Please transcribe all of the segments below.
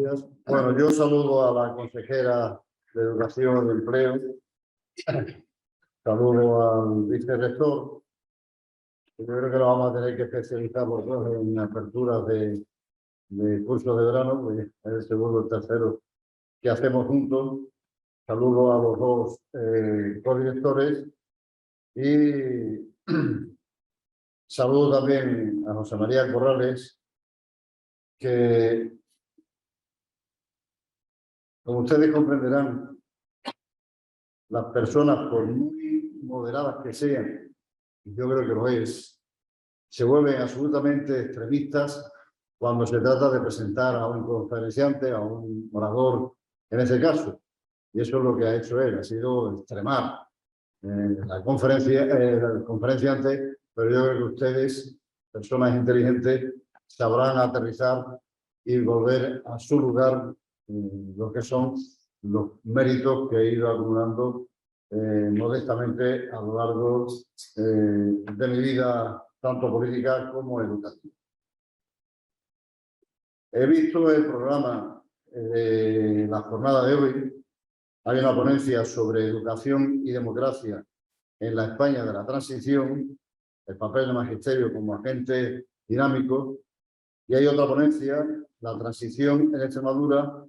días. Bueno, yo saludo a la consejera de Educación y Empleo, saludo al vicerrector. Yo creo que lo vamos a tener que especializar los dos en aperturas de cursos de verano, porque es el segundo y el tercero que hacemos juntos. Saludo a los dos codirectores y saludo también a José María Corrales, que, como ustedes comprenderán, las personas, por muy moderadas que sean, y yo creo que lo es, se vuelven absolutamente extremistas cuando se trata de presentar a un conferenciante, a un orador, en ese caso. Y eso es lo que ha hecho él, ha sido extremar la conferenciante, pero yo creo que ustedes, personas inteligentes, sabrán aterrizar y volver a su lugar lo que son los méritos que he ido acumulando modestamente a lo largo de mi vida, tanto política como educativa. He visto el programa de la jornada de hoy. Hay una ponencia sobre educación y democracia en la España de la transición, el papel del magisterio como agente dinámico, y hay otra ponencia, la transición en Extremadura,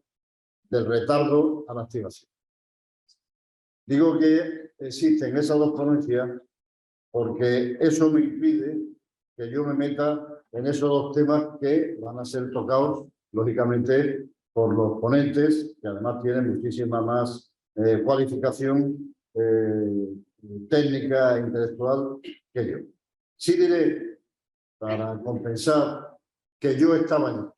del retardo a la activación. Digo que existen esas dos ponencias porque eso me impide que yo me meta en esos dos temas que van a ser tocados, lógicamente, por los ponentes, que además tienen muchísima más cualificación técnica e intelectual que yo. Sí diré, para compensar, que yo estaba en esto.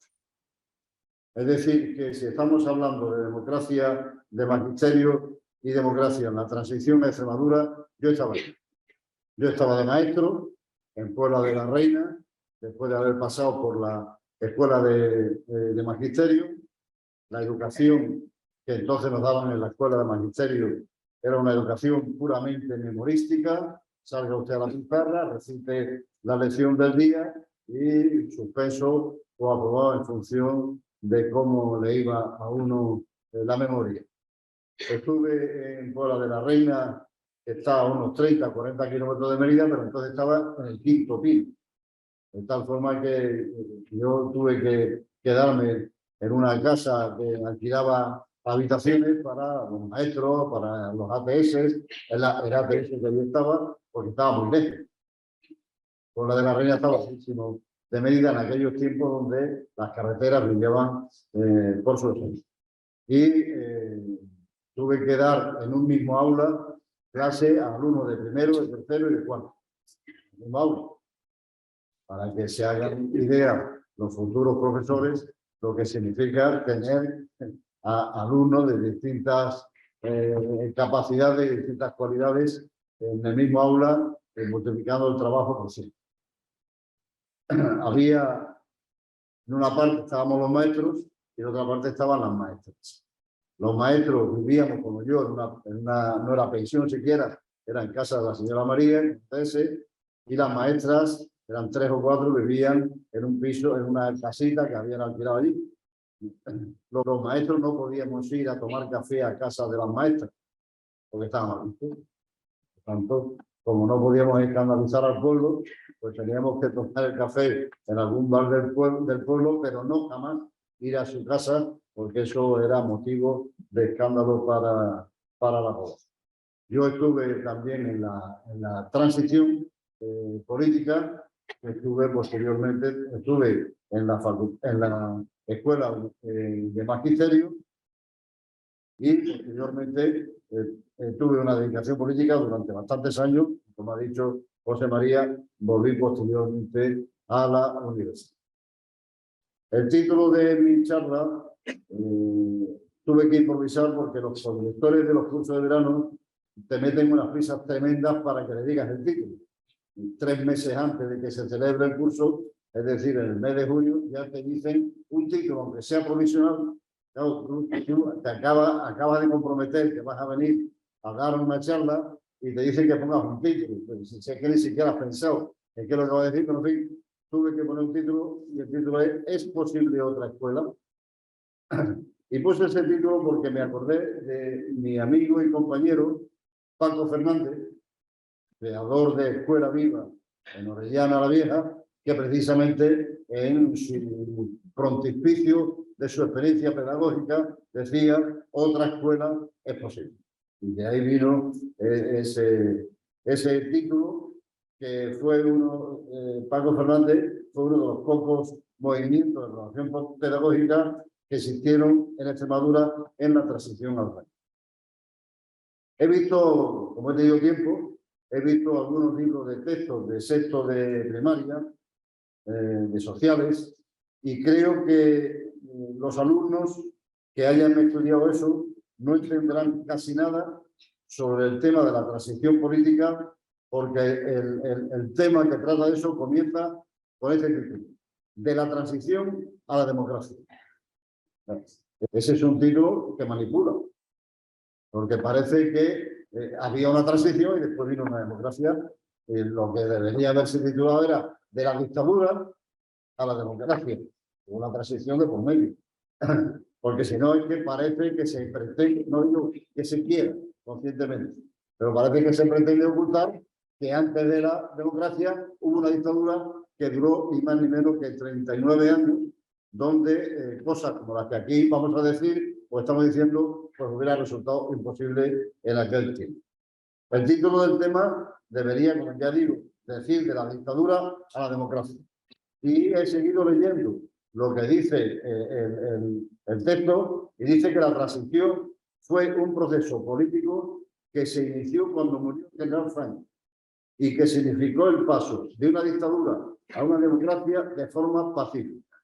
Es decir, que si estamos hablando de democracia, de magisterio y democracia en la transición a Extremadura, yo estaba ahí. Yo estaba de maestro en Puebla de la Reina, después de haber pasado por la escuela de magisterio. La educación que entonces nos daban en la escuela de magisterio era una educación puramente memorística. Salga usted a la pizarra, recite la lección del día y suspenso o aprobado en función de cómo le iba a uno la memoria. Estuve en Puebla de la Reina, que está a unos 30, 40 kilómetros de Mérida, pero entonces estaba en el quinto pino. De tal forma que yo tuve que quedarme en una casa que alquilaba habitaciones para los maestros, para los ATS, el ATS que yo estaba, porque estaba muy lejos. Puebla de la Reina estaba lejísimo de Mérida en aquellos tiempos donde las carreteras brillaban por su ausencia. Y tuve que dar en un mismo aula clase a alumnos de primero, de tercero y de cuarto. En el mismo aula. Para que se hagan idea los futuros profesores lo que significa tener a alumnos de distintas capacidades, distintas cualidades en el mismo aula, multiplicando el trabajo por sí. Había, en una parte estábamos los maestros y en otra parte estaban las maestras. Los maestros vivíamos, como yo, no era pensión siquiera, era en casa de la señora María, entonces, y las maestras, eran 3 o 4, vivían en un piso, en una casita que habían alquilado allí. Los maestros no podíamos ir a tomar café a casa de las maestras, porque estaban mal. Por tanto, como no podíamos escandalizar al pueblo, pues teníamos que tomar el café en algún bar del pueblo, pero no jamás ir a su casa, porque eso era motivo de escándalo para la población. Yo estuve también en la transición política, estuve en la escuela de magisterio y posteriormente tuve una dedicación política durante bastantes años. Como ha dicho José María, volví posteriormente a la universidad. El título de mi charla tuve que improvisar porque los directores de los cursos de verano te meten unas prisas tremendas para que le digas el título. 3 meses antes de que se celebre el curso, es decir, en el mes de junio, ya te dicen un título, aunque sea provisional. Claro, tú te acabas de comprometer que vas a venir a dar una charla y te dicen que pongas un título. Pues, si es que ni siquiera has pensado en qué es lo que va a decir, pero en fin, tuve que poner un título y el título es posible otra escuela? Y puse ese título porque me acordé de mi amigo y compañero Paco Fernández, creador de Escuela Viva en Orellana la Vieja, que precisamente en su frontispicio de su experiencia pedagógica decía: otra escuela es posible. Y de ahí vino ese título, que fue Paco Fernández fue uno de los pocos movimientos de renovación pedagógica que existieron en Extremadura en la transición al rey. He visto, como he tenido tiempo, he visto algunos libros de texto de sexto de primaria, de sociales, y creo que los alumnos que hayan estudiado eso no entenderán casi nada sobre el tema de la transición política, porque el tema que trata de eso comienza con este título: de la transición a la democracia. Ese es un título que manipula, porque parece que había una transición y después vino una democracia. Lo que debería haberse titulado era de la dictadura a la democracia, una transición de por medio. Porque si no, es que parece que se pretende, no digo que se quiera conscientemente, pero parece que se pretende ocultar que antes de la democracia hubo una dictadura que duró ni más ni menos que 39 años, donde cosas como las que aquí vamos a decir, o estamos diciendo, pues hubiera resultado imposible en aquel tiempo. El título del tema debería, como ya digo, decir de la dictadura a la democracia. Y he seguido leyendo lo que dice el texto, y dice que la transición fue un proceso político que se inició cuando murió el general Franco y que significó el paso de una dictadura a una democracia de forma pacífica.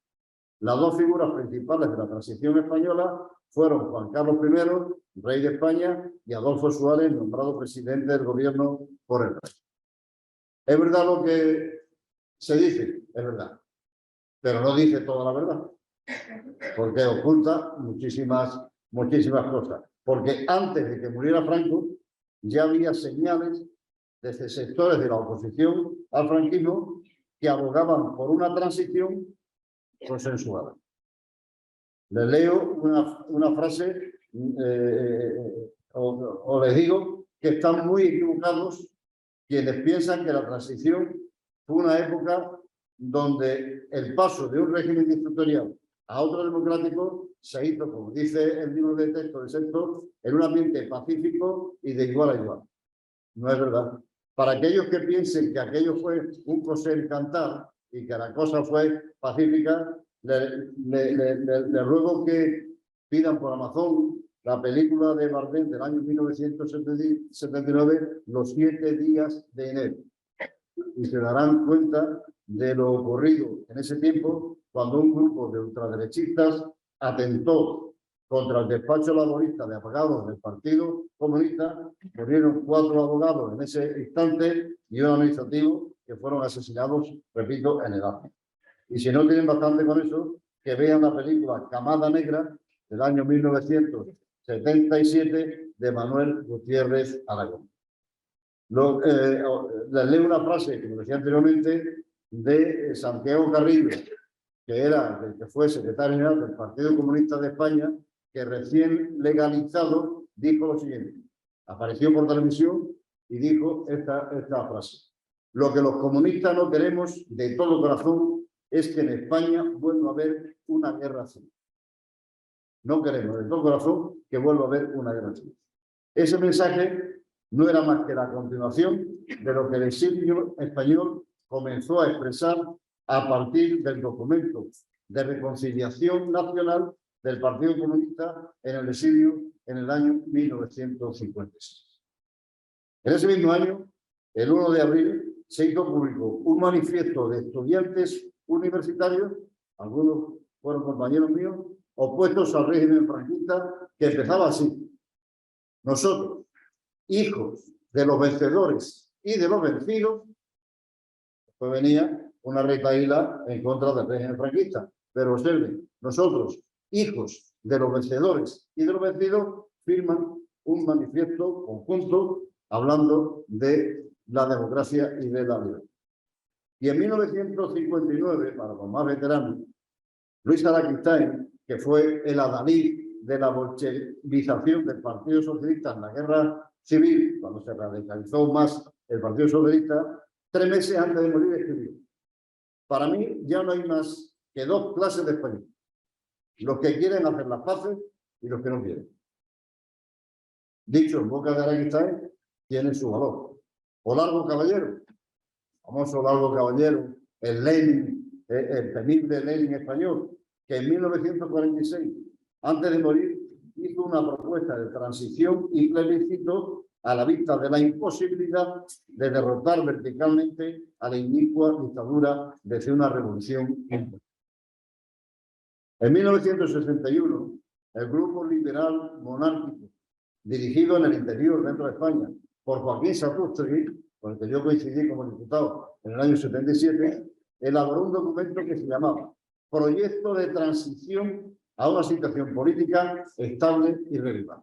Las dos figuras principales de la transición española fueron Juan Carlos I, rey de España, y Adolfo Suárez, nombrado presidente del gobierno por el rey. Es verdad lo que se dice, es verdad, pero no dice toda la verdad, porque oculta muchísimas cosas. Porque antes de que muriera Franco, ya había señales desde sectores de la oposición al franquismo que abogaban por una transición consensuada. Les leo una frase, o les digo que están muy equivocados quienes piensan que la transición fue una época donde el paso de un régimen dictatorial a otro democrático se hizo, como dice el libro de texto de sexto, en un ambiente pacífico y de igual a igual. No es verdad. Para aquellos que piensen que aquello fue un coser cantar y que la cosa fue pacífica, le ruego que pidan por Amazon la película de Bardem del año 1979, Los 7 días de enero, y se darán cuenta de lo ocurrido en ese tiempo, cuando un grupo de ultraderechistas atentó contra el despacho laborista de abogados del Partido Comunista. Murieron 4 abogados en ese instante y un administrativo que fueron asesinados, repito, en el acto. Y si no tienen bastante con eso, que vean la película Camada Negra del año 1977 de Manuel Gutiérrez Aragón. Les leo una frase, como decía anteriormente, de Santiago Carrillo, que fue secretario general del Partido Comunista de España, que recién legalizado dijo lo siguiente. Apareció por televisión y dijo esta frase: lo que los comunistas no queremos de todo corazón es que en España vuelva a haber una guerra civil. No queremos de todo corazón que vuelva a haber una guerra civil. Ese mensaje no era más que la continuación de lo que el exilio español comenzó a expresar a partir del documento de reconciliación nacional del Partido Comunista en el exilio en el año 1956. En ese mismo año, el 1 de abril, se hizo público un manifiesto de estudiantes universitarios, algunos fueron compañeros míos, opuestos al régimen franquista, que empezaba así: nosotros, hijos de los vencedores y de los vencidos. Después venía una retahíla en contra del régimen franquista. Pero observen, nosotros, hijos de los vencedores y de los vencidos, firman un manifiesto conjunto hablando de la democracia y de la libertad. Y en 1959, para los más veteranos, Luis Araquistáin que fue el adalid de la bolchevización del Partido Socialista en la guerra civil, cuando se radicalizó más el Partido Socialista, 3 meses antes de morir escribió: para mí ya no hay más que 2 clases de españoles: los que quieren hacer las paces y los que no quieren. Dicho en boca de Araquistáin, tiene su valor. O Largo Caballero, famoso Largo Caballero, el Lenin, el temible Lenin español, que en 1946, antes de morir, hizo una propuesta de transición y plebiscito a la vista de la imposibilidad de derrotar verticalmente a la inicua dictadura desde una revolución. En 1961, el grupo liberal monárquico, dirigido en el interior, dentro de España, por Joaquín Satrústegui, con el que yo coincidí como diputado en el año 77, elaboró un documento que se llamaba Proyecto de Transición a una situación política estable y regular.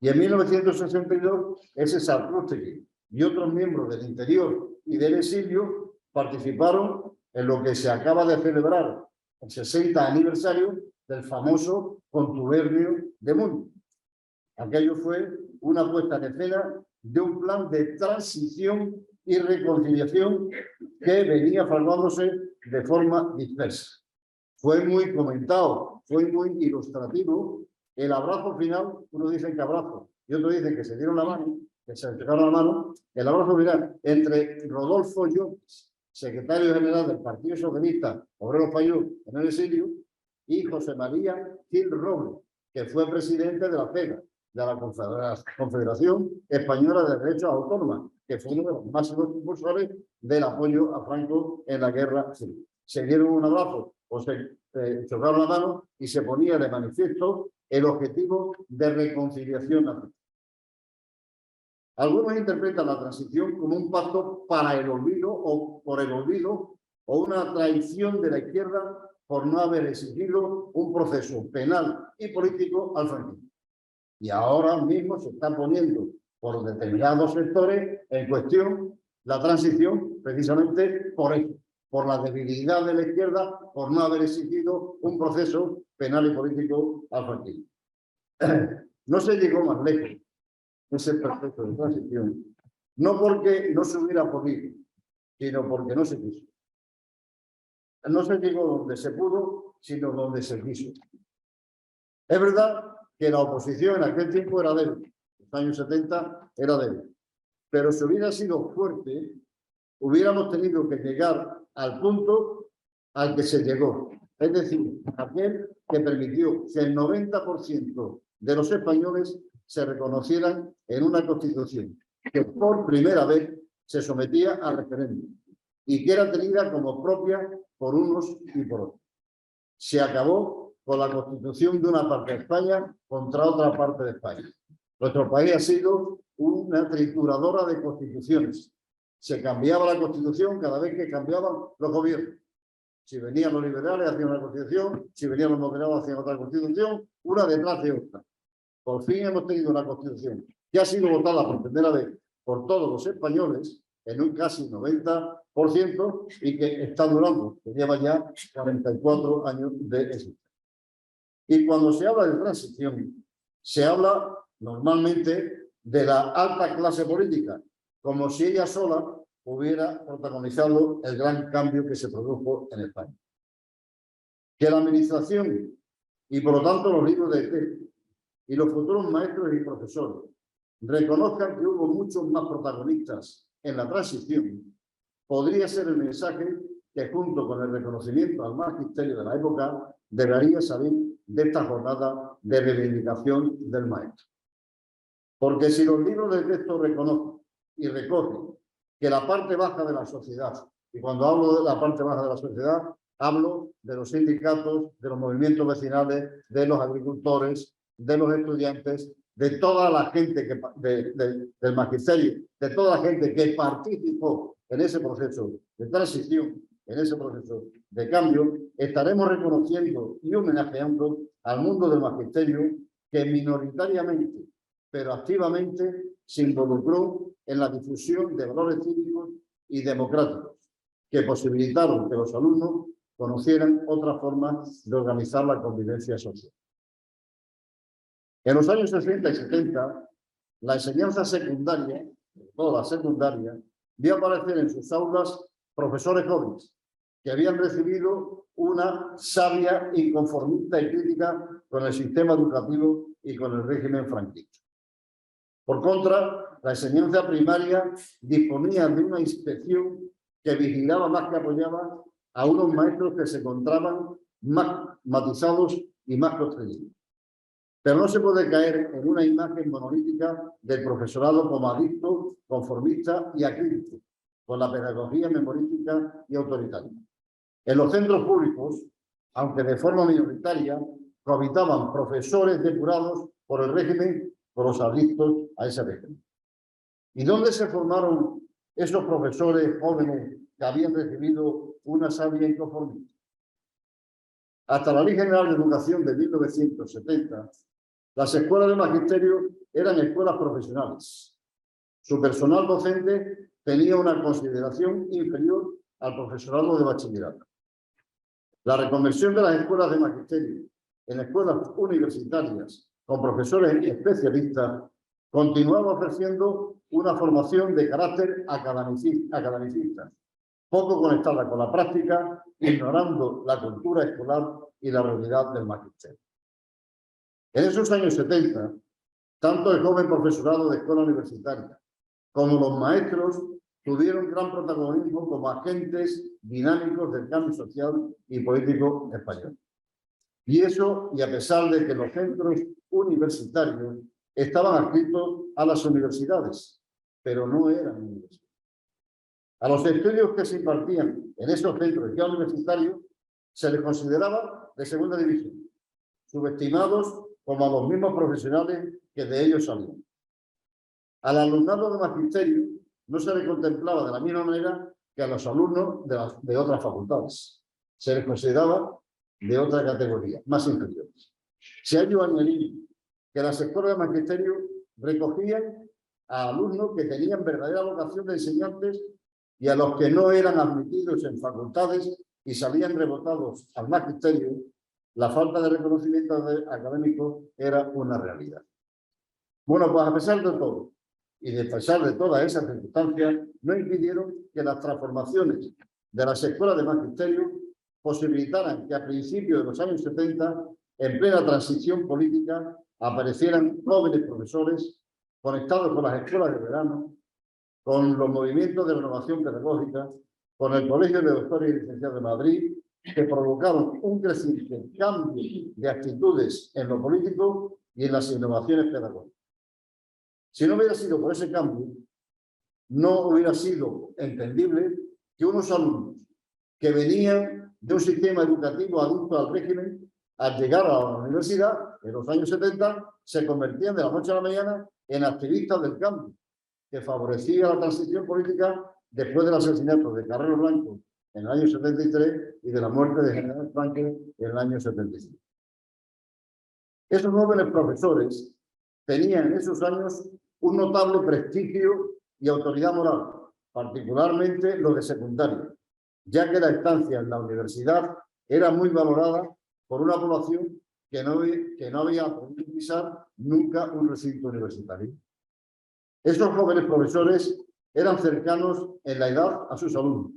Y en 1962, ese Satrústegui y otros miembros del interior y del exilio participaron en lo que se acaba de celebrar, el 60 aniversario del famoso contubernio de Múnich. Aquello fue una puesta en escena de un plan de transición y reconciliación que venía fraguándose de forma dispersa. Fue muy comentado, fue muy ilustrativo. El abrazo final, unos dicen que abrazo y otros dicen que se dieron la mano, que se entregaron la mano. El abrazo final entre Rodolfo Llopis, secretario general del Partido Socialista Obrero Español en el exilio, y José María Gil Robles, que fue presidente de la FEGA, de la Confederación Española de Derechos Autónomos, que fue uno de los máximos impulsores del apoyo a Franco en la guerra civil. Se dieron un abrazo o se chocaron la mano y se ponía de manifiesto el objetivo de reconciliación nacional. Algunos interpretan la transición como un pacto para el olvido o por el olvido o una traición de la izquierda por no haber exigido un proceso penal y político al franquismo. Y ahora mismo se está poniendo por determinados sectores en cuestión la transición precisamente por eso, por la debilidad de la izquierda, por no haber exigido un proceso penal y político al franquismo. No se llegó más lejos ese proceso de transición, no porque no se hubiera podido, sino porque no se quiso. No se llegó donde se pudo, sino donde se quiso. Es verdad que la oposición en aquel tiempo era débil, en los años 70 era débil, pero si hubiera sido fuerte, hubiéramos tenido que llegar al punto al que se llegó, es decir, aquel que permitió que el 90% de los españoles se reconocieran en una Constitución que por primera vez se sometía a referéndum y que era tenida como propia por unos y por otros. Se acabó con la constitución de una parte de España contra otra parte de España. Nuestro país ha sido una trituradora de constituciones. Se cambiaba la constitución cada vez que cambiaban los gobiernos. Si venían los liberales hacían una constitución, si venían los moderados hacían otra constitución, una detrás de otra. Por fin hemos tenido una constitución que ha sido votada por primera vez por todos los españoles en un casi 90% y que está durando, que lleva ya 44 años de existencia. Y cuando se habla de transición, se habla normalmente de la alta clase política, como si ella sola hubiera protagonizado el gran cambio que se produjo en España. Que la administración y por lo tanto los libros de texto y los futuros maestros y profesores reconozcan que hubo muchos más protagonistas en la transición, podría ser el mensaje que junto con el reconocimiento al magisterio de la época debería salir de esta jornada de reivindicación del maestro. Porque si los libros de texto reconocen y recogen que la parte baja de la sociedad, y cuando hablo de la parte baja de la sociedad, hablo de los sindicatos, de los movimientos vecinales, de los agricultores, de los estudiantes, de toda la gente del magisterio, de toda la gente que participó en ese proceso de transición, en ese proceso de cambio, estaremos reconociendo y homenajeando al mundo del magisterio que minoritariamente, pero activamente se involucró en la difusión de valores cívicos y democráticos que posibilitaron que los alumnos conocieran otras formas de organizar la convivencia social. En los años 60 y 70, la enseñanza secundaria, toda la secundaria, vio aparecer en sus aulas profesores jóvenes que habían recibido una sabia, inconformista y crítica con el sistema educativo y con el régimen franquista. Por contra, la enseñanza primaria disponía de una inspección que vigilaba más que apoyaba a unos maestros que se encontraban más matizados y más construidos. Pero no se puede caer en una imagen monolítica del profesorado como adicto, conformista y acrítico, con la pedagogía memorística y autoritaria. En los centros públicos, aunque de forma minoritaria, cohabitaban profesores depurados por el régimen, por los adictos a ese régimen. ¿Y dónde se formaron esos profesores jóvenes que habían recibido una sabia inconformista? Hasta la Ley General de Educación de 1970, las escuelas de magisterio eran escuelas profesionales. Su personal docente tenía una consideración inferior al profesorado de bachillerato. La reconversión de las escuelas de magisterio en escuelas universitarias con profesores especialistas continuaba ofreciendo una formación de carácter academicista, poco conectada con la práctica, ignorando la cultura escolar y la realidad del magisterio. En esos años 70, tanto el joven profesorado de escuela universitaria como los maestros tuvieron gran protagonismo como agentes dinámicos del cambio social y político español. Y eso, y a pesar de que los centros universitarios estaban adscritos a las universidades, pero no eran universidades. A los estudios que se impartían en esos centros ya universitarios se les consideraba de segunda división, subestimados como a los mismos profesionales que de ellos salían. Al alumnado de magisterio no se le contemplaba de la misma manera que a los alumnos de otras facultades. Se les consideraba de otra categoría, más inferiores. Se ha ido añadiendo que las escuelas de magisterio recogían a alumnos que tenían verdadera vocación de enseñantes y a los que no eran admitidos en facultades y salían rebotados al magisterio, la falta de reconocimiento académico era una realidad. Bueno, pues a pesar de todo, y a pesar de todas esas circunstancias, no impidieron que las transformaciones de las escuelas de magisterio posibilitaran que a principios de los años 70, en plena transición política, aparecieran jóvenes profesores conectados con las escuelas de verano, con los movimientos de renovación pedagógica, con el Colegio de Doctores y Licenciados de Madrid, que provocaron un creciente cambio de actitudes en lo político y en las innovaciones pedagógicas. Si no hubiera sido por ese cambio, no hubiera sido entendible que unos alumnos que venían de un sistema educativo adicto al régimen, al llegar a la universidad en los años 70, se convertían de la noche a la mañana en activistas del cambio, que favorecía la transición política después del asesinato de Carrero Blanco en el año 73 y de la muerte de General Franco en el año 75. Esos jóvenes profesores tenían en esos años un notable prestigio y autoridad moral, particularmente los de secundaria, ya que la estancia en la universidad era muy valorada por una población que no había podido pisar nunca un recinto universitario. Esos jóvenes profesores eran cercanos en la edad a sus alumnos.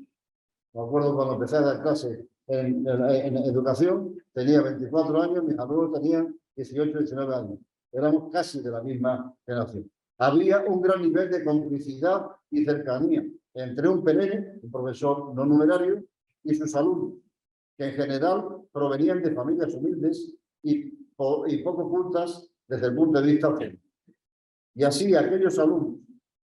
Me acuerdo cuando empecé a dar clase en educación, tenía 24 años, mis alumnos tenían 18, 19 años. Éramos casi de la misma generación. Había un gran nivel de complicidad y cercanía entre un PNN, un profesor no numerario, y sus alumnos, que en general provenían de familias humildes y poco cultas desde el punto de vista académico. Y así aquellos alumnos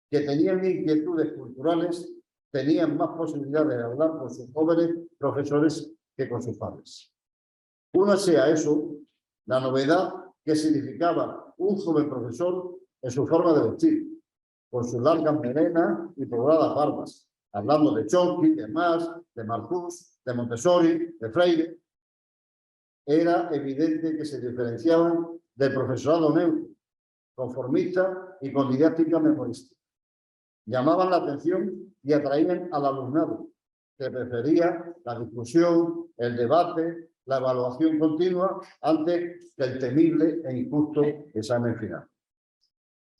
que tenían inquietudes culturales tenían más posibilidades de hablar con sus jóvenes profesores que con sus padres. Únase a eso la novedad que significaba un joven profesor en su forma de vestir, con sus largas melenas y pobladas barbas. Hablamos de Chomsky, de Marx, de Marcuse, de Montessori, de Freire. Era evidente que se diferenciaban del profesorado neutro, conformista y con didáctica memorística. Llamaban la atención y atraían al alumnado, que prefería la discusión, el debate, la evaluación continua antes que el temible e injusto examen final.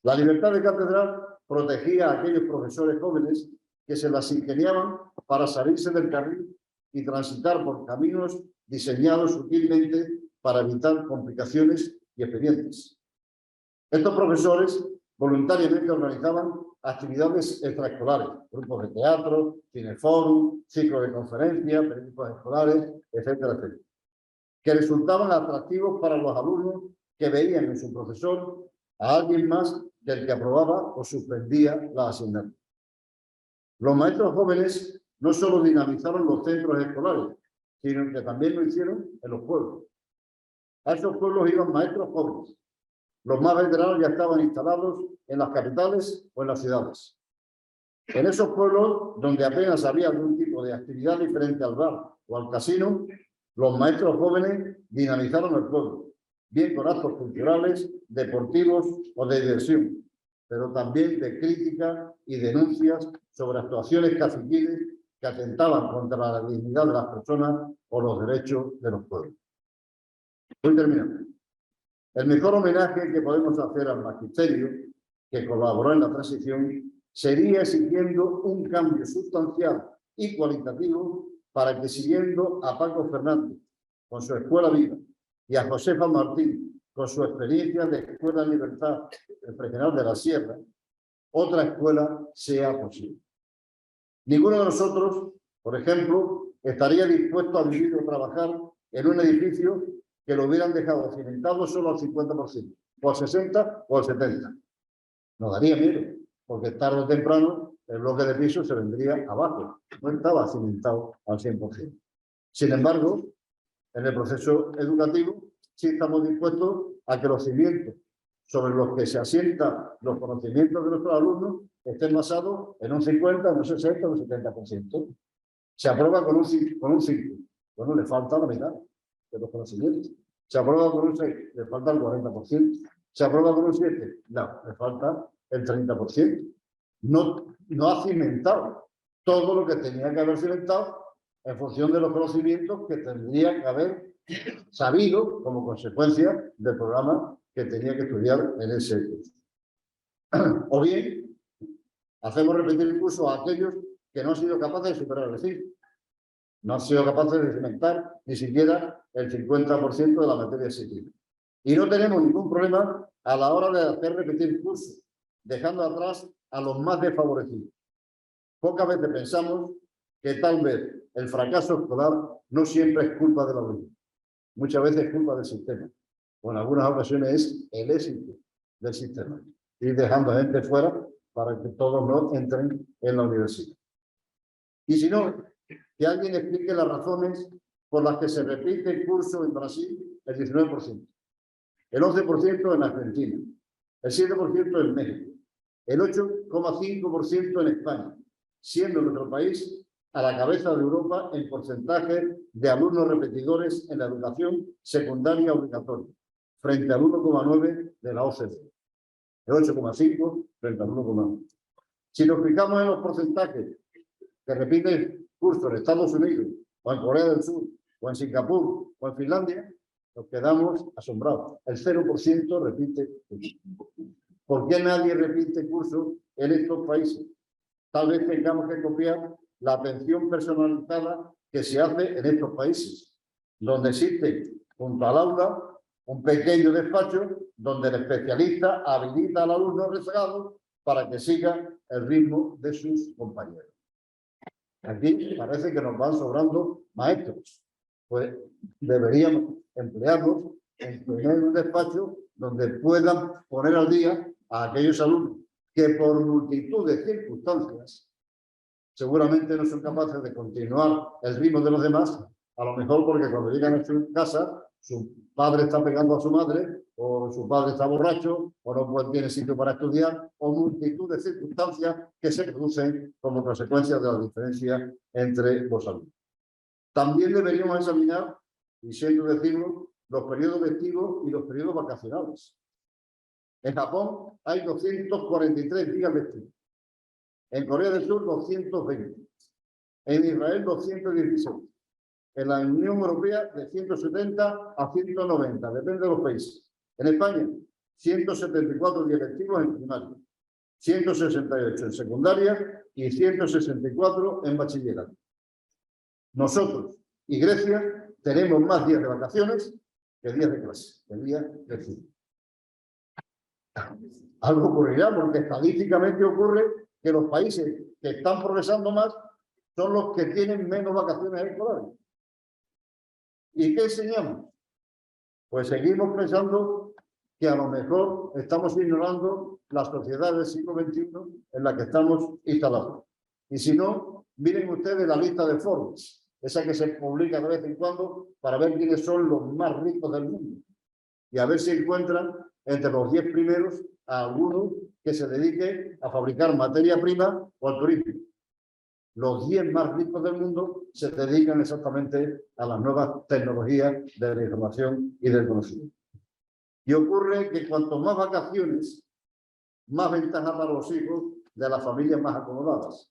La libertad de cátedra protegía a aquellos profesores jóvenes que se las ingeniaban para salirse del carril y transitar por caminos diseñados sutilmente para evitar complicaciones y expedientes. Estos profesores voluntariamente organizaban actividades extraescolares, grupos de teatro, cineforum, ciclos de conferencias, periódicos escolares, etcétera, etcétera, que resultaban atractivos para los alumnos que veían en su profesor a alguien más que el que aprobaba o suspendía la asignatura. Los maestros jóvenes no solo dinamizaron los centros escolares, sino que también lo hicieron en los pueblos. A esos pueblos iban maestros jóvenes. Los más veteranos ya estaban instalados en las capitales o en las ciudades. En esos pueblos, donde apenas había algún tipo de actividad diferente al bar o al casino, los maestros jóvenes dinamizaron el pueblo, bien con actos culturales, deportivos o de diversión, pero también de crítica y denuncias sobre actuaciones caciquiles que atentaban contra la dignidad de las personas o los derechos de los pueblos. Voy terminando. El mejor homenaje que podemos hacer al magisterio que colaboró en la transición sería exigiendo un cambio sustancial y cualitativo para que, siguiendo a Paco Fernández con su Escuela Viva y a Josefa Martín con su experiencia de Escuela en Libertad del Regional de la Sierra, otra escuela sea posible. Ninguno de nosotros, por ejemplo, estaría dispuesto a vivir o trabajar en un edificio que lo hubieran dejado cimentado solo al 50%, o al 60% o al 70%. Nos daría miedo, porque tarde o temprano el bloque de pisos se vendría abajo. No estaba cimentado al 100%. Sin embargo, en el proceso educativo sí estamos dispuestos a que los cimientos sobre los que se asientan los conocimientos de nuestros alumnos estén basados en un 50%, en un 60%, en un 70%. Se aprueba con un 5%. Bueno, le falta la mitad de los conocimientos. Se aprueba con un 6%, le falta el 40%. Se aprueba con un 7%, no, le falta el 30%. No ha cimentado todo lo que tenía que haber cimentado en función de los conocimientos que tendría que haber sabido como consecuencia del programa que tenía que estudiar en ese curso. O bien, hacemos repetir el curso a aquellos que no han sido capaces de superar el ciclo. No han sido capaces de cimentar ni siquiera el 50% de la materia exigida. Y no tenemos ningún problema a la hora de hacer repetir cursos, dejando atrás a los más desfavorecidos. Pocas veces pensamos que tal vez el fracaso escolar no siempre es culpa del alumno. Muchas veces es culpa del sistema. O en algunas ocasiones es el éxito del sistema. Ir dejando a gente fuera para que todos no entren en la universidad. Y si no, que alguien explique las razones por las que se repite el curso en Brasil el 19%, el 11% en Argentina, el 7% en México, el 8,5% en España, siendo nuestro país a la cabeza de Europa en porcentaje de alumnos repetidores en la educación secundaria obligatoria, frente al 1,9% de la OCDE, el 8,5% frente al 1,9%. Si nos fijamos en los porcentajes que repiten cursos en Estados Unidos, o en Corea del Sur, o en Singapur, o en Finlandia, nos quedamos asombrados. El 0% repite curso. ¿Por qué nadie repite curso en estos países? Tal vez tengamos que copiar la atención personalizada que se hace en estos países, donde existe junto al aula un pequeño despacho donde el especialista habilita al alumno rezagado para que siga el ritmo de sus compañeros. Aquí parece que nos van sobrando maestros. Pues deberíamos emplearlos en tener un despacho donde puedan poner al día a aquellos alumnos que por multitud de circunstancias seguramente no son capaces de continuar el ritmo de los demás, a lo mejor porque cuando llegan a su casa su padre está pegando a su madre, o su padre está borracho, o no tiene sitio para estudiar, o multitud de circunstancias que se producen como consecuencia de la diferencia entre los alumnos. También deberíamos examinar, y siento decirlo, los periodos lectivos y los periodos vacacionales. En Japón hay 243 días lectivos. En Corea del Sur, 220. En Israel 216. En la Unión Europea de 170 a 190, depende de los países. En España, 174 directivos en primaria, 168 en secundaria y 164 en bachillerato. Nosotros y Grecia tenemos más días de vacaciones que días de clase, que días de estudio. Algo ocurrirá porque estadísticamente ocurre que los países que están progresando más son los que tienen menos vacaciones escolares. ¿Y qué enseñamos? Pues seguimos pensando que a lo mejor estamos ignorando la sociedad del siglo XXI en la que estamos instalados. Y si no, miren ustedes la lista de Forbes, esa que se publica de vez en cuando para ver quiénes son los más ricos del mundo. Y a ver si encuentran entre los 10 primeros a alguno que se dedique a fabricar materia prima o al turismo. Los 10 más ricos del mundo se dedican exactamente a las nuevas tecnologías de la información y del conocimiento. Y ocurre que cuanto más vacaciones, más ventaja para los hijos de las familias más acomodadas,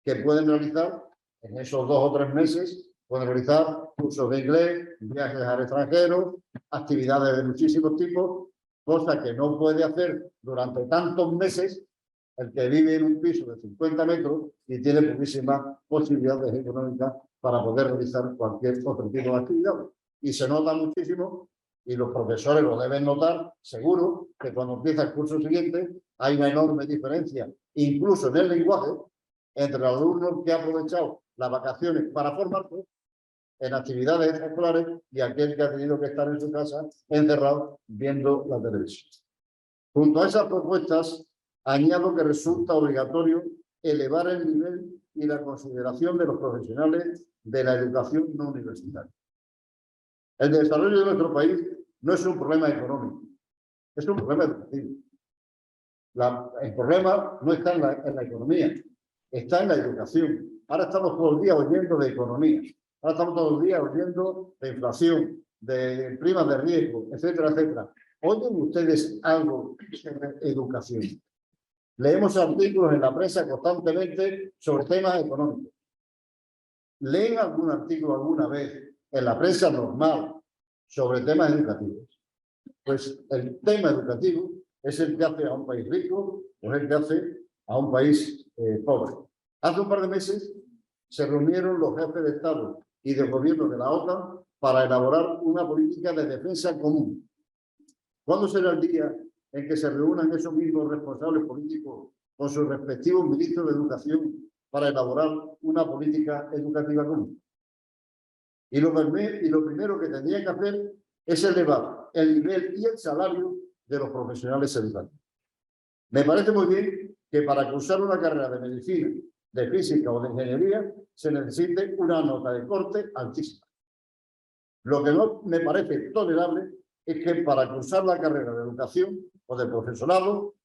que pueden realizar en esos 2 o 3 meses, pueden realizar cursos de inglés, viajes al extranjero, actividades de muchísimos tipos, cosa que no puede hacer durante tantos meses el que vive en un piso de 50 metros y tiene poquísimas posibilidades económicas para poder realizar cualquier otro tipo de actividad. Y se nota muchísimo, y los profesores lo deben notar, seguro, que cuando empieza el curso siguiente hay una enorme diferencia, incluso en el lenguaje, entre el alumno que ha aprovechado las vacaciones para formarse en actividades escolares y aquel que ha tenido que estar en su casa encerrado viendo la televisión. Junto a esas propuestas, añado que resulta obligatorio elevar el nivel y la consideración de los profesionales de la educación no universitaria. El desarrollo de nuestro país no es un problema económico, es un problema educativo. El problema no está en la economía, está en la educación. Ahora estamos todo el día oyendo de economía, ahora estamos todo el día oyendo de inflación, de primas de riesgo, etcétera, etcétera. ¿Oyen ustedes algo sobre educación? Leemos artículos en la prensa constantemente sobre temas económicos. ¿Leen algún artículo alguna vez en la prensa normal sobre temas educativos? Pues el tema educativo es el que hace a un país rico o es el que hace a un país pobre. Hace un par de meses se reunieron los jefes de Estado y de gobierno de la OTAN para elaborar una política de defensa común. ¿Cuándo será el día en que se reúnan esos mismos responsables políticos con sus respectivos ministros de Educación para elaborar una política educativa común? Y lo primero que tendrían que hacer es elevar el nivel y el salario de los profesionales educativos. Me parece muy bien que para cursar una carrera de medicina, de física o de ingeniería se necesite una nota de corte altísima. Lo que no me parece tolerable es que para cursar la carrera de educación o de profesorado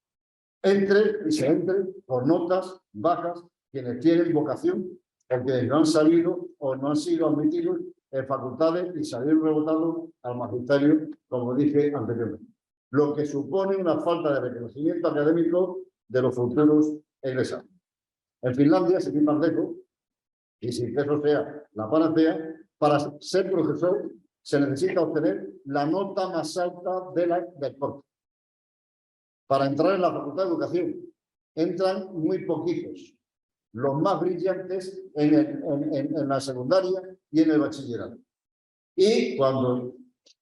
se entre por notas bajas quienes tienen vocación o quienes no han salido o no han sido admitidos en facultades y salieron rebotados al magisterio, como dije anteriormente. Lo que supone una falta de reconocimiento académico de los futuros egresados. En Finlandia, sin ir más lejos, y sin que eso sea la panacea, para ser profesor se necesita obtener la nota más alta del corte. Para entrar en la Facultad de Educación entran muy poquitos, los más brillantes en la secundaria y en el bachillerato. Y cuando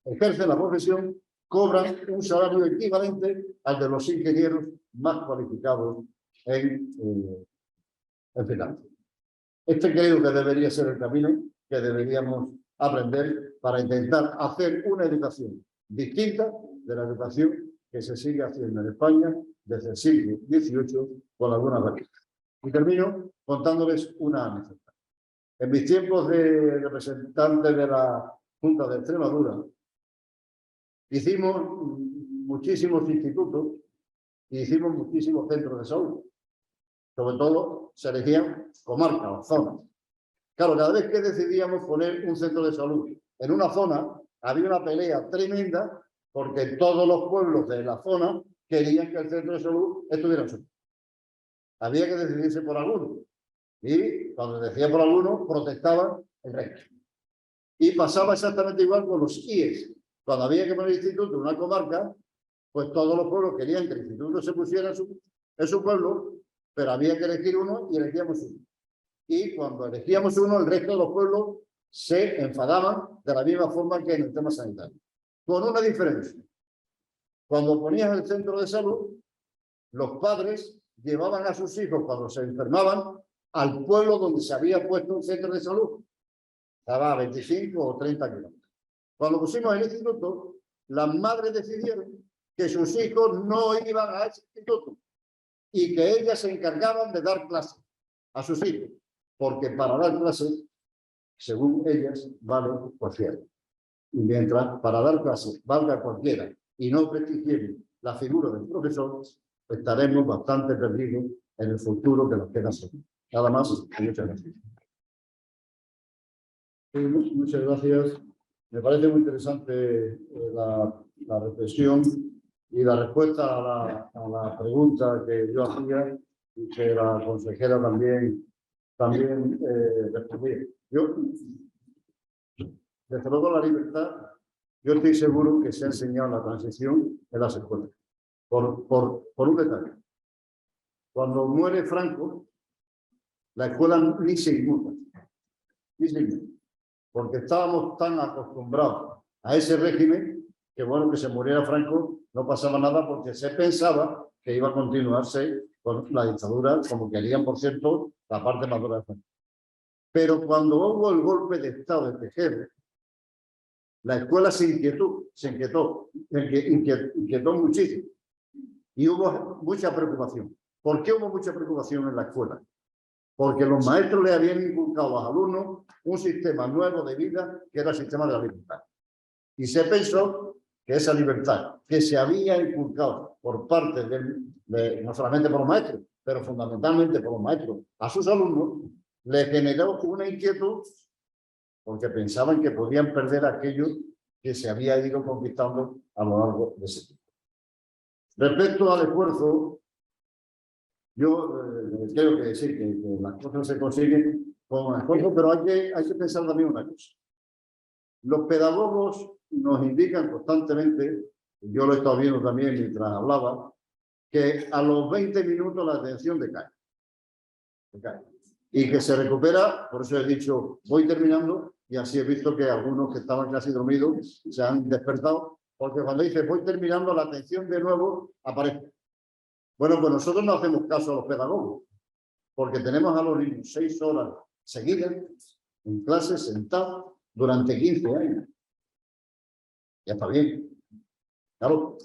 ejercen la profesión, cobran un salario equivalente al de los ingenieros más cualificados en Finlandia. Este creo que debería ser el camino que deberíamos aprender para intentar hacer una educación distinta de la educación que se sigue haciendo en España desde el siglo XVIII con algunas variantes. Y termino contándoles una anécdota. En mis tiempos de representante de la Junta de Extremadura, hicimos muchísimos institutos y hicimos muchísimos centros de salud. Sobre todo se elegían comarcas o zonas. Claro, cada vez que decidíamos poner un centro de salud en una zona, había una pelea tremenda porque todos los pueblos de la zona querían que el centro de salud estuviera en su. Había que decidirse por alguno. Y cuando decía por alguno, protestaba el resto. Y pasaba exactamente igual con los IES. Cuando había que poner instituto en una comarca, pues todos los pueblos querían que el instituto se pusiera en su pueblo, pero había que elegir uno y elegíamos uno. Y cuando elegíamos uno, el resto de los pueblos se enfadaban de la misma forma que en el tema sanitario. Con una diferencia. Cuando ponías el centro de salud, los padres llevaban a sus hijos cuando se enfermaban al pueblo donde se había puesto un centro de salud. Estaba a 25 o 30 kilómetros. Cuando pusimos el instituto, las madres decidieron que sus hijos no iban a ese instituto y que ellas se encargaban de dar clases a sus hijos, porque para dar clases, según ellas, vale cualquiera. Y mientras para dar clases valga cualquiera y no prestigiemos la figura del profesor, estaremos bastante perdidos en el futuro que nos queda solo. Nada más y muchas gracias. Muchas gracias. Me parece muy interesante la reflexión y la respuesta a la pregunta que yo hacía y que la consejera también respondía. Yo, desde luego, la libertad, yo estoy seguro que se ha enseñado la transición en las escuelas. Por un detalle. Cuando muere Franco, la escuela ni se inmuta. Ni se inmuta. Porque estábamos tan acostumbrados a ese régimen que, bueno, que se muriera Franco no pasaba nada porque se pensaba que iba a continuarse con la dictadura, como querían, por cierto, la parte más dura de Franco. Pero cuando hubo el golpe de Estado de Tejero, la escuela se inquietó muchísimo. Y hubo mucha preocupación. ¿Por qué hubo mucha preocupación en la escuela? Porque los maestros le habían inculcado a los alumnos un sistema nuevo de vida, que era el sistema de la libertad. Y se pensó que esa libertad que se había inculcado por parte no solamente por los maestros, pero fundamentalmente por los maestros a sus alumnos, le generó una inquietud porque pensaban que podían perder aquello que se había ido conquistando a lo largo de ese tiempo. Respecto al esfuerzo, yo creo que sí, que las cosas se consiguen con esfuerzo, pero hay que pensar también una cosa. Los pedagogos nos indican constantemente, yo lo he estado viendo también mientras hablaba, que a los 20 minutos la atención decae. Y que se recupera, por eso he dicho, voy terminando, y así he visto que algunos que estaban casi dormidos se han despertado, porque cuando dice voy terminando, la atención de nuevo aparece. Bueno, pues nosotros no hacemos caso a los pedagogos, porque tenemos a los niños 6 horas seguidas en clase, sentados, durante 15 años. Ya está bien. Claro,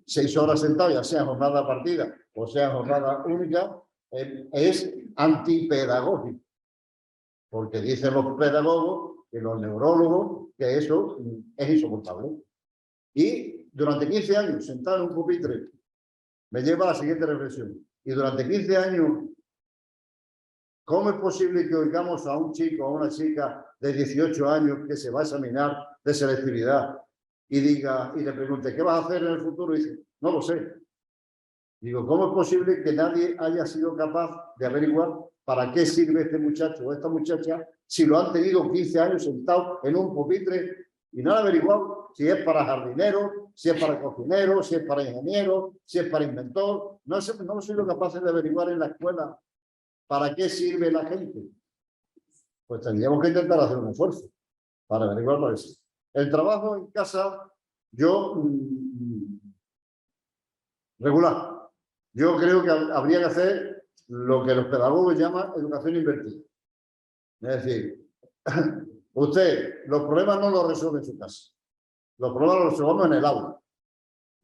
6 horas sentados, ya sea jornada partida o sea jornada única, es antipedagógico. Porque dicen los pedagogos y los neurólogos que eso es insoportable. Y durante 15 años, sentado en un pupitre, me lleva a la siguiente reflexión. Y durante 15 años, ¿cómo es posible que oigamos a un chico o a una chica de 18 años que se va a examinar de selectividad y le pregunte, ¿qué vas a hacer en el futuro? Y dice, no lo sé. Digo, ¿cómo es posible que nadie haya sido capaz de averiguar para qué sirve este muchacho o esta muchacha si lo han tenido 15 años sentado en un pupitre y no han averiguado si es para jardinero, si es para cocinero, si es para ingeniero, si es para inventor? No han sido capaces de averiguar en la escuela para qué sirve la gente. Pues tendríamos que intentar hacer un esfuerzo para averiguarlo eso. El trabajo en casa, yo regular. Yo creo que habría que hacer lo que los pedagogos llaman educación invertida. Es decir, usted los problemas no los resuelve en su casa. Los problemas los resolvemos en el aula.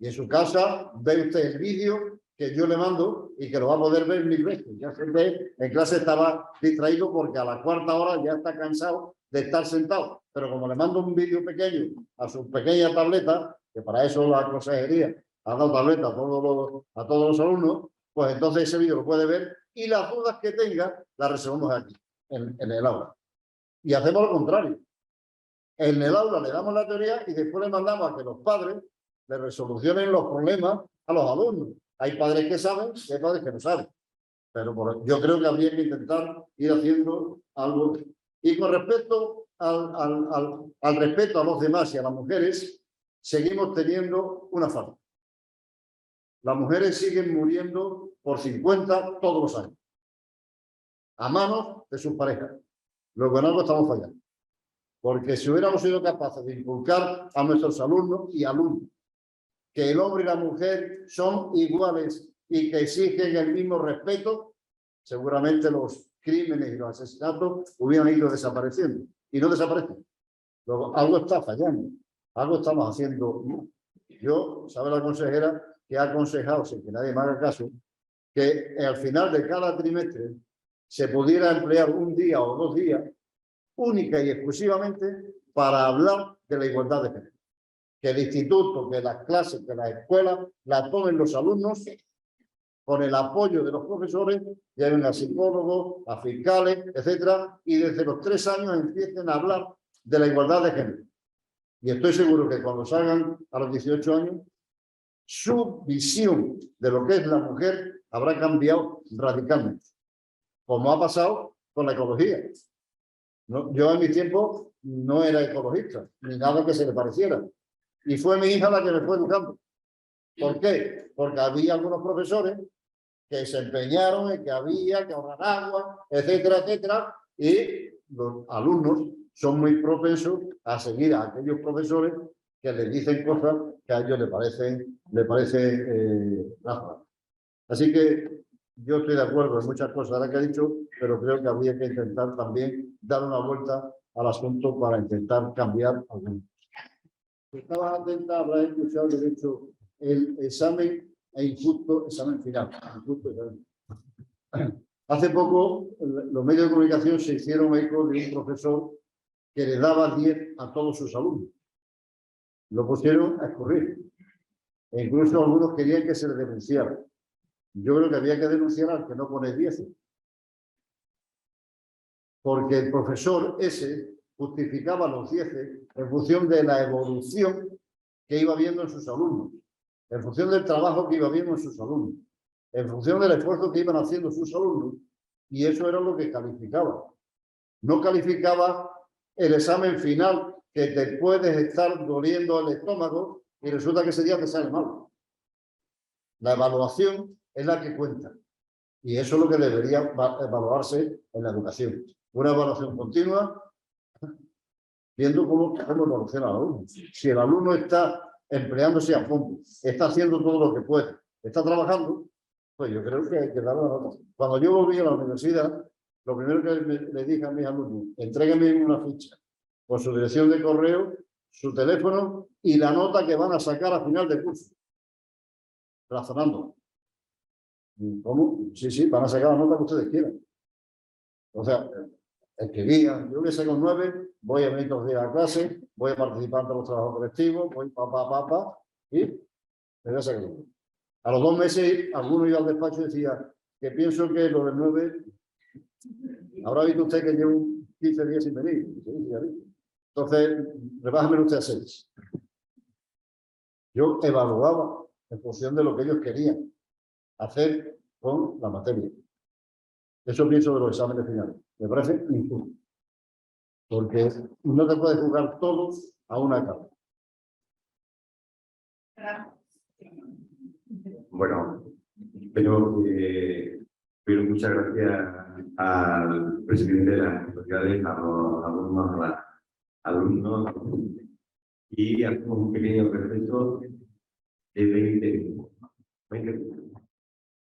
Y en su casa ve usted el vídeo que yo le mando y que lo va a poder ver 1000 veces. Ya se ve, en clase estaba distraído porque a la 4ª hora ya está cansado de estar sentado. Pero como le mando un vídeo pequeño a su pequeña tableta, que para eso la consejería ha dado tableta a todos los alumnos, pues entonces ese vídeo lo puede ver y las dudas que tenga las resolvemos aquí, en el aula. Y hacemos lo contrario. En el aula le damos la teoría y después le mandamos a que los padres le resolucionen los problemas a los alumnos. Hay padres que saben y hay padres que no saben. Pero yo creo que habría que intentar ir haciendo algo. Y con respecto al respeto a los demás y a las mujeres, seguimos teniendo una falta. Las mujeres siguen muriendo por 50 todos los años, a manos de sus parejas. Luego en algo estamos fallando. Porque si hubiéramos sido capaces de inculcar a nuestros alumnos y alumnas que el hombre y la mujer son iguales y que exigen el mismo respeto, seguramente los crímenes y los asesinatos hubieran ido desapareciendo. Y no desaparecen. Luego, algo está fallando. Algo estamos haciendo. Yo, sabe la consejera, que ha aconsejado, sin que nadie me haga caso, que al final de cada trimestre se pudiera emplear un día o 2 días única y exclusivamente para hablar de la igualdad de género. Que el instituto, que las clases, que las escuelas la tomen los alumnos con el apoyo de los profesores, lleven a psicólogos, a fiscales, etcétera, y desde los 3 años empiecen a hablar de la igualdad de género. Y estoy seguro que cuando salgan a los 18 años, su visión de lo que es la mujer habrá cambiado radicalmente, como ha pasado con la ecología. No, yo en mi tiempo no era ecologista, ni nada que se le pareciera. Y fue mi hija la que me fue educando. ¿Por qué? Porque había algunos profesores que se empeñaron en que había que ahorrar agua, etcétera, etcétera, y los alumnos son muy propensos a seguir a aquellos profesores que les dicen cosas que a ellos les parecen razonables. Así que yo estoy de acuerdo en muchas cosas de las que ha dicho, pero creo que habría que intentar también dar una vuelta al asunto para intentar cambiar algo. Si estabas atenta, habrás escuchado el derecho, el examen e injusto examen final. Hace poco, los medios de comunicación se hicieron eco de un profesor que le daba 10 a todos sus alumnos. Lo pusieron a escurrir. E incluso algunos querían que se le denunciara. Yo creo que había que denunciar al que no pone 10. Porque el profesor ese justificaba los 10 en función de la evolución que iba viendo en sus alumnos, en función del trabajo que iba viendo en sus alumnos, en función del esfuerzo que iban haciendo sus alumnos, y eso era lo que calificaba. No calificaba el examen final, que te puedes estar doliendo el estómago y resulta que ese día te sale mal. La evaluación es la que cuenta. Y eso es lo que debería evaluarse en la educación. Una evaluación continua, viendo cómo evoluciona el alumno. Si el alumno está empleándose a fondo, está haciendo todo lo que puede, está trabajando, pues yo creo que hay que darle la nota. Cuando yo volví a la universidad, lo primero que le dije a mis alumnos, entréguenme una ficha con su dirección de correo, su teléfono y la nota que van a sacar a final de curso. Razonando. ¿Cómo? Sí, van a sacar la nota que ustedes quieran. O sea, escribían, yo que saco 9, voy a venir todos los días a clase, voy a participar en los trabajos colectivos, voy y me voy a sacar 9. A los 2 meses, alguno iba al despacho y decía que pienso que lo del 9, habrá visto usted que llevo 15 días sin venir. Entonces, rebájame usted a 6. Yo evaluaba en función de lo que ellos querían hacer con la materia. Eso pienso de los exámenes finales. Me parece injusto. Porque no te puedes jugar todos a una capa. Bueno, pero muchas gracias al presidente de las autoridades, a los alumnos, y hacemos un pequeño receso de 20 minutos.